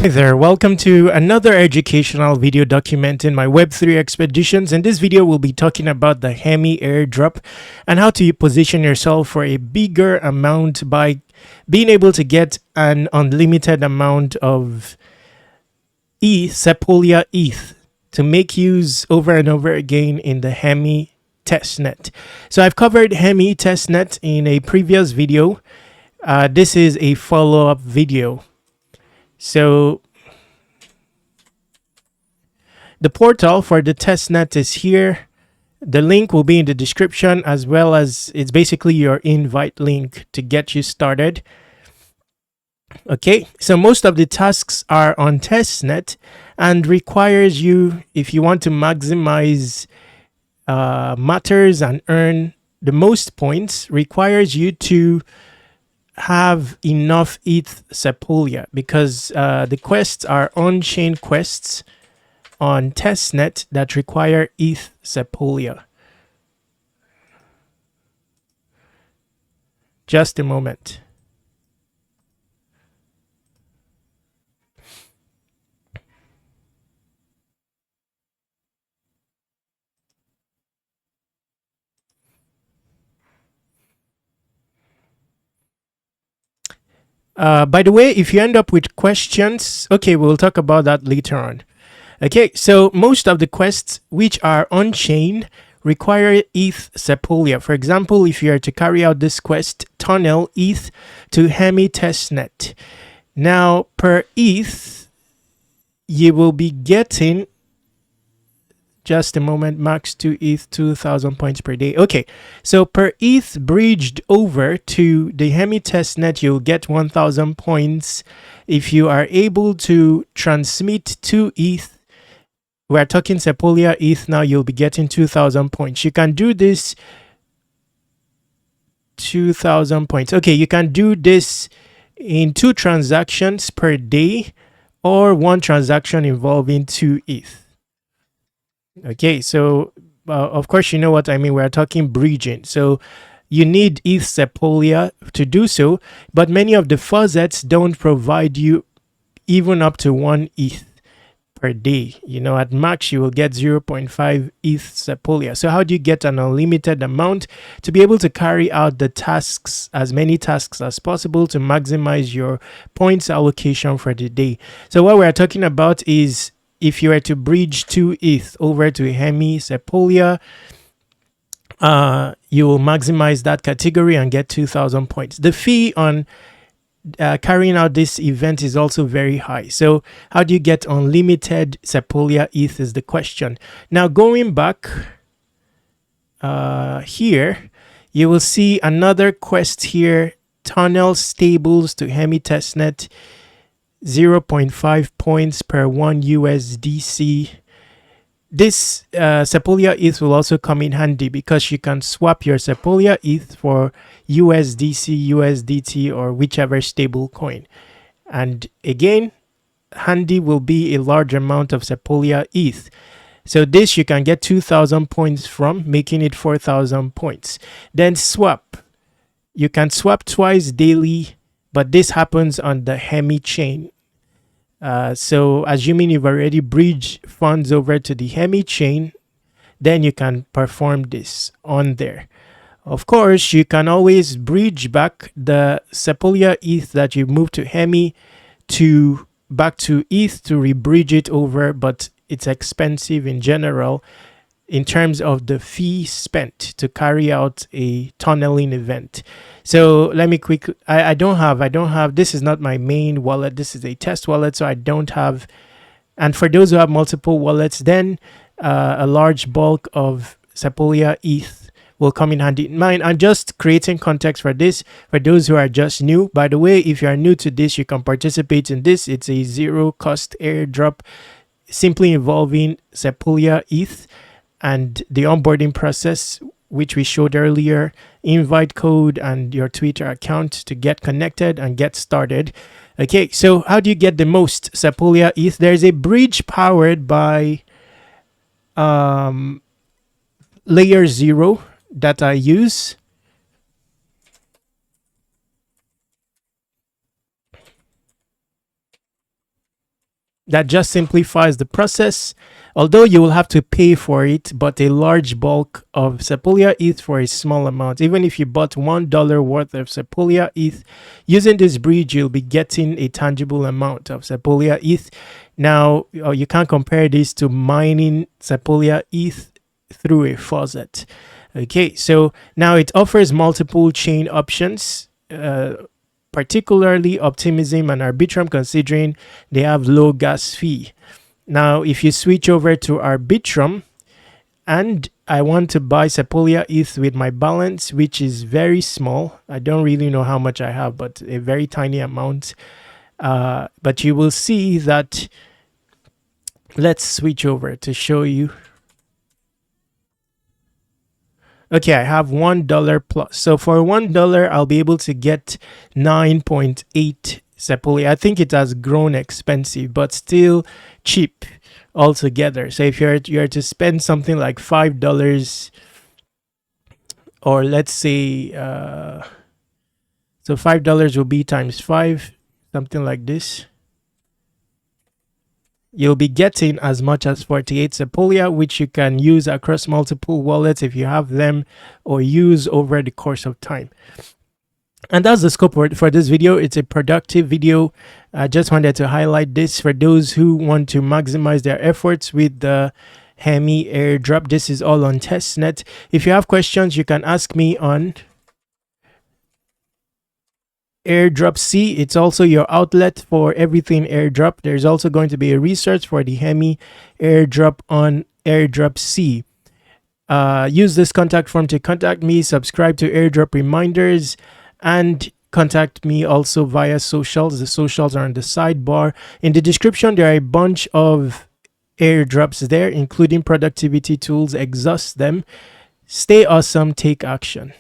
Hi there, welcome to another educational video documenting my Web3 expeditions. In this video, we'll be talking about the Hemi Airdrop and how to position yourself for a bigger amount by being able to get an unlimited amount of Sepolia ETH to make use over and over again in the Hemi Testnet. So I've covered Hemi Testnet in a previous video. This is a follow-up video. So the portal for the testnet is here. The link will be in the description, as well as it's basically your invite link to get you started. Okay, so most of the tasks are on testnet and requires you, if you want to maximize matters and earn the most points, requires you to have enough ETH Sepolia, because the quests are on-chain quests on testnet that require ETH Sepolia. Just a moment. By the way, if you end up with questions, okay, we'll talk about that later on. Okay, so most of the quests which are on-chain require ETH Sepolia. For example, if you are to carry out this quest, tunnel ETH to Hemi Testnet. Now, per ETH, you will be getting, just a moment, max 2 ETH, 2,000 points per day. Okay, so per ETH bridged over to the Hemi Testnet, you'll get 1,000 points. If you are able to transmit 2 ETH, we're talking Sepolia ETH now, you'll be getting 2,000 points. You can do this 2,000 points. Okay, you can do this in 2 transactions per day or 1 transaction involving 2 ETH. Okay, so of course, you know what I mean. We're talking bridging. So you need ETH Sepolia to do so, but many of the fuzzets don't provide you even up to 1 ETH per day. You know, at max, you will get 0.5 ETH Sepolia. So how do you get an unlimited amount to be able to carry out the tasks, as many tasks as possible, to maximize your points allocation for the day? So what we're talking about is, if you were to bridge 2 ETH over to Hemi Sepolia, you will maximize that category and get 2,000 points. The fee on carrying out this event is also very high. So how do you get unlimited Sepolia ETH is the question. Now, going back here, you will see another quest here, tunnel stables to Hemi Testnet. 0.5 points per 1 USDC. This Sepolia ETH will also come in handy because you can swap your Sepolia ETH for USDC, USDT, or whichever stable coin. And again, handy will be a large amount of Sepolia ETH. So this you can get 2,000 points from, making it 4,000 points. Then swap. You can swap twice daily, but this happens on the Hemi chain. So assuming you've already bridged funds over to the Hemi chain, then you can perform this on there. Of course, you can always bridge back the Sepolia ETH that you moved to Hemi back to ETH to rebridge it over, but it's expensive in general in terms of the fee spent to carry out a tunneling event. So let me quickly, I don't have, this is not my main wallet. This is a test wallet, so I don't have. And for those who have multiple wallets, then a large bulk of Sepolia ETH will come in handy. Mine, I'm just creating context for this for those who are just new. By the way, if you are new to this, you can participate in this. It's a zero cost airdrop simply involving Sepolia ETH and the onboarding process, which we showed earlier, invite code and your Twitter account to get connected and get started. Okay, so how do you get the most Sepolia ETH? There's a bridge powered by Layer 0 that I use. That just simplifies the process, although you will have to pay for it, but a large bulk of Sepolia ETH for a small amount. Even if you bought $1 worth of Sepolia ETH, using this bridge, you'll be getting a tangible amount of Sepolia ETH. Now, you can't compare this to mining Sepolia ETH through a faucet. Okay, so now it offers multiple chain options, particularly Optimism and Arbitrum, considering they have low gas fee. Now, if you switch over to Arbitrum, and I want to buy Sepolia ETH with my balance, which is very small. I don't really know how much I have, but a very tiny amount. But you will see that, let's switch over to show you. Okay, I have $1 plus. So for $1, I'll be able to get 9.8 Sepolia. I think it has grown expensive, but still cheap altogether. So if you're to spend something like $5, or let's say, so $5 will be times 5, something like this. You'll be getting as much as 48 Sepolia, which you can use across multiple wallets if you have them, or use over the course of time. And that's the scope for this video. It's a productive video. I just wanted to highlight this for those who want to maximize their efforts with the Hemi Airdrop. This is all on testnet. If you have questions, you can ask me on Airdrop C. It's also your outlet for everything airdrop. There's also going to be a research for the Hemi Airdrop on Airdrop C. Use this contact form to contact me, subscribe to Airdrop reminders, and contact me also via socials. The socials are on the sidebar. In the description, there are a bunch of airdrops there, including productivity tools. Exhaust them. Stay awesome. Take action.